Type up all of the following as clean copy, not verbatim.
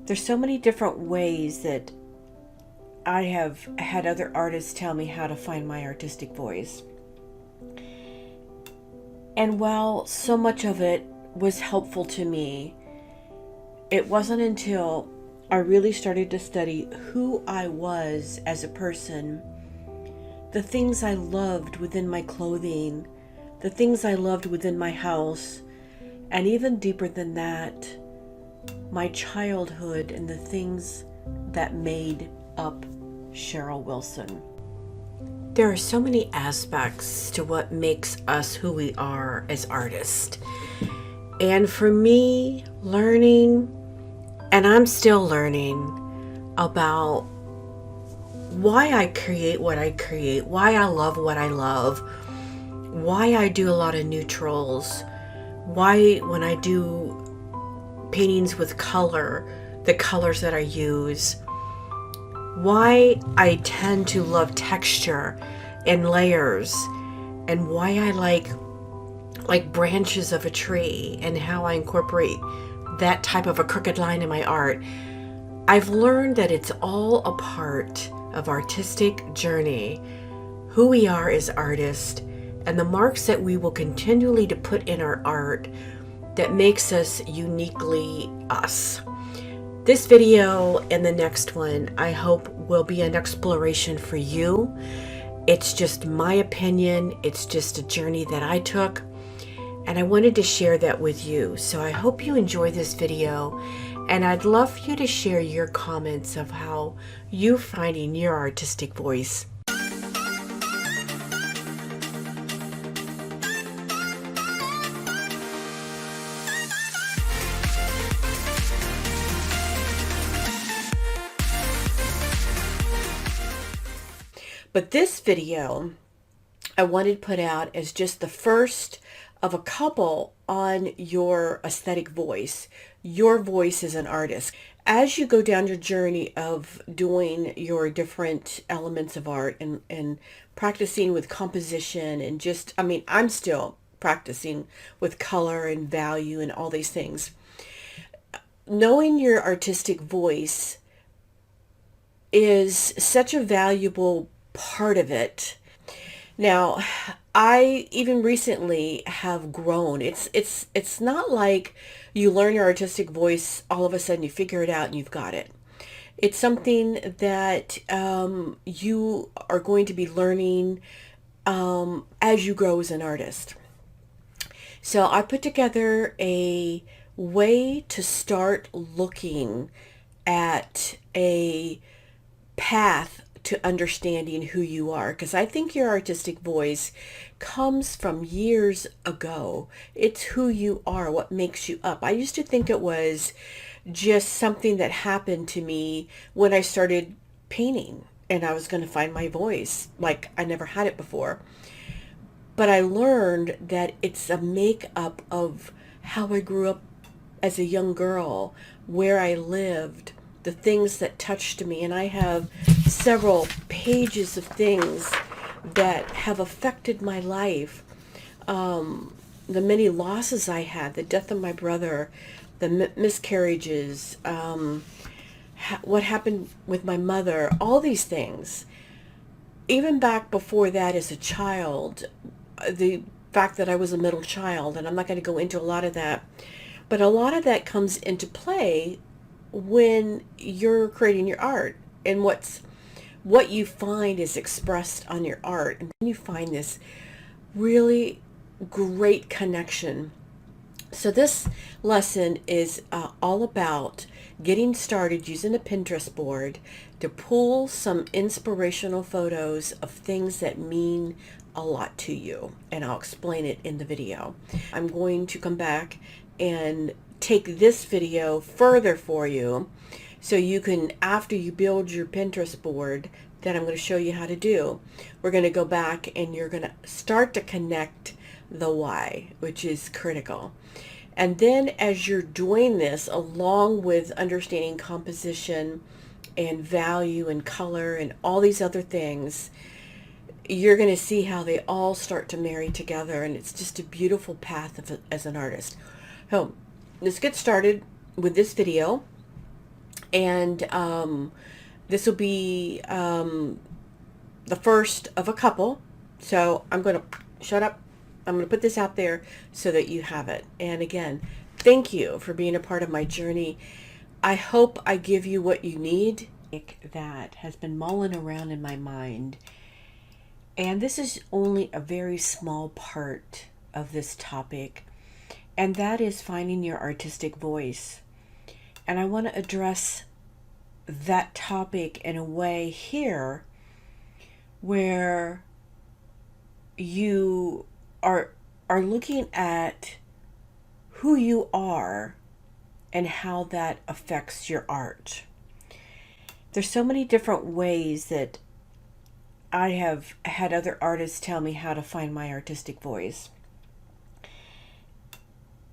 There's so many different ways that I have had other artists tell me how to find my artistic voice. And while so much of it was helpful to me, it wasn't until I really started to study who I was as a person, the things I loved within my clothing, the things I loved within my house, and even deeper than that, my childhood and the things that made up Cheryl Wilson. There are so many aspects to what makes us who we are as artists. And for me, learning, and I'm still learning about why I create what I create, why I love what I love, why I do a lot of neutrals, why when I do paintings with color, the colors that I use, why I tend to love texture and layers, and why I like branches of a tree and how I incorporate that type of a crooked line in my art. I've learned that it's all a part of artistic journey, who we are as artists, and the marks that we will continually to put in our art that makes us uniquely us. This video and the next one, I hope, will be an exploration for you. It's just my opinion. It's just a journey that I took, and I wanted to share that with you. So I hope you enjoy this video, and I'd love for you to share your comments of how you're finding your artistic voice. But this video I wanted to put out as just the first of a couple on your aesthetic voice, your voice as an artist. As you go down your journey of doing your different elements of art and practicing with composition and just, I'm still practicing with color and value and all these things. Knowing your artistic voice is such a valuable part of it. Now, I even recently have grown. It's not like you learn your artistic voice, all of a sudden you figure it out and you've got it. It's something that you are going to be learning as you grow as an artist. So I put together a way to start looking at a path to understanding who you are, because I think your artistic voice comes from years ago. It's who you are, what makes you up. I used to think it was just something that happened to me when I started painting and I was going to find my voice like I never had it before. But I learned that it's a makeup of how I grew up as a young girl, where I lived, the things that touched me. And I have several pages of things that have affected my life. The many losses I had, the death of my brother, the miscarriages, what happened with my mother, all these things. Even back before that as a child, the fact that I was a middle child, and I'm not going to go into a lot of that, but a lot of that comes into play when you're creating your art, and what you find is expressed on your art, and then you find this really great connection. So this lesson is all about getting started using a Pinterest board to pull some inspirational photos of things that mean a lot to you, and I'll explain it in the video. I'm going to come back and take this video further for you, so you can, after you build your Pinterest board that I'm going to show you how to do, we're going to go back and you're going to start to connect the why, which is critical. And then as you're doing this, along with understanding composition and value and color and all these other things, you're going to see how they all start to marry together, and it's just a beautiful path as an artist. So let's get started with this video. And this will be the first of a couple. So I'm going to shut up. I'm going to put this out there so that you have it. And again, thank you for being a part of my journey. I hope I give you what you need. That has been mulling around in my mind. And this is only a very small part of this topic, and that is finding your artistic voice. And I want to address that topic in a way here where you are looking at who you are and how that affects your art. There's so many different ways that I have had other artists tell me how to find my artistic voice.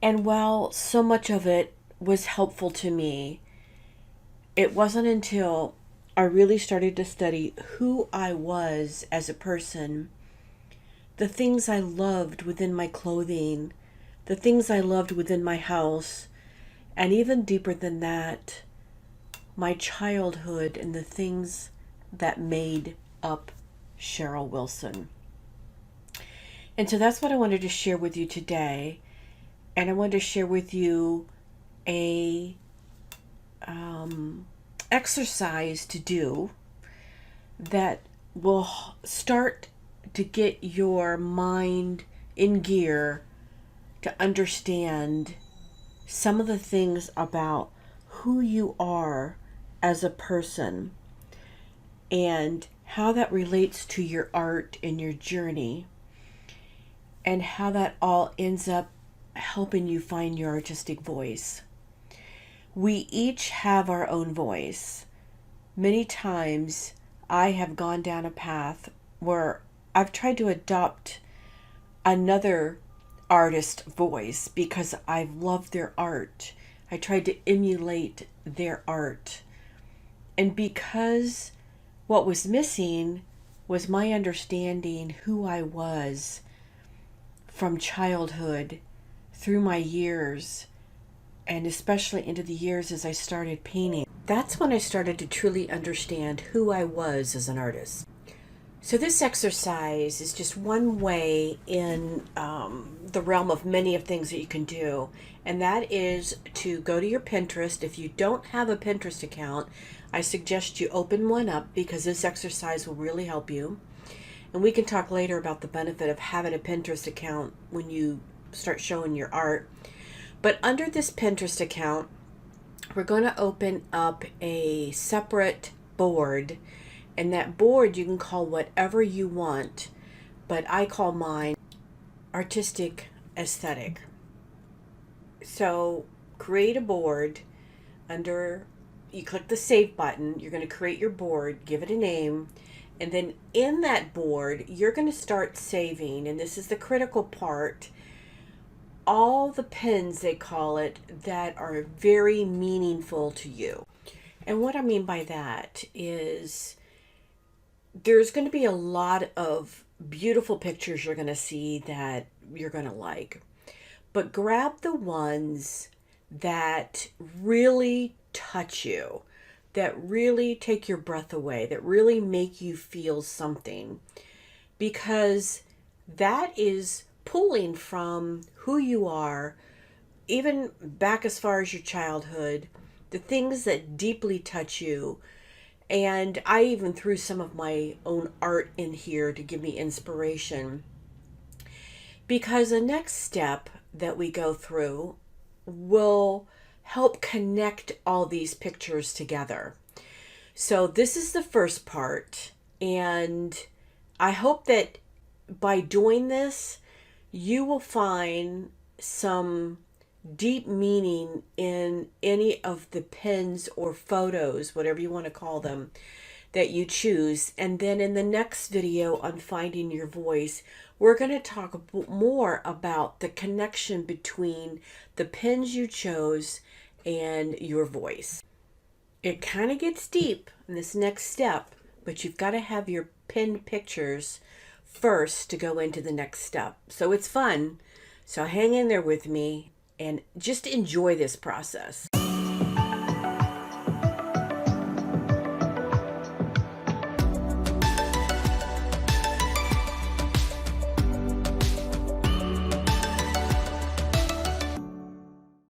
And while so much of it was helpful to me, it wasn't until I really started to study who I was as a person, the things I loved within my clothing, the things I loved within my house, and even deeper than that, my childhood and the things that made up Cheryl Wilson. And so that's what I wanted to share with you today. And I wanted to share with you a exercise to do that will start to get your mind in gear to understand some of the things about who you are as a person and how that relates to your art and your journey, and how that all ends up helping you find your artistic voice. We each have our own voice. Many times I have gone down a path where I've tried to adopt another artist's voice because I've loved their art. I tried to emulate their art. And because what was missing was my understanding who I was from childhood through my years, and especially into the years as I started painting. That's when I started to truly understand who I was as an artist. So this exercise is just one way in the realm of many of things that you can do, and that is to go to your Pinterest. If you don't have a Pinterest account, I suggest you open one up because this exercise will really help you. And we can talk later about the benefit of having a Pinterest account when you start showing your art. But under this Pinterest account, we're going to open up a separate board, and that board you can call whatever you want, but I call mine Artistic Aesthetic. So create a board. You click the save button, you're going to create your board, give it a name, and then in that board you're going to start saving, and this is the critical part, all the pins, they call it, that are very meaningful to you. And what I mean by that is there's going to be a lot of beautiful pictures you're going to see that you're going to like. But grab the ones that really touch you, that really take your breath away, that really make you feel something. Because that is pulling from who you are, even back as far as your childhood, the things that deeply touch you. And I even threw some of my own art in here to give me inspiration. Because the next step that we go through will help connect all these pictures together. So this is the first part, and I hope that by doing this, you will find some deep meaning in any of the pins or photos, whatever you want to call them, that you choose. And then in the next video on finding your voice, we're going to talk more about the connection between the pins you chose and your voice. It kind of gets deep in this next step, but you've got to have your pinned pictures first to go into the next step. So it's fun. So hang in there with me and just enjoy this process.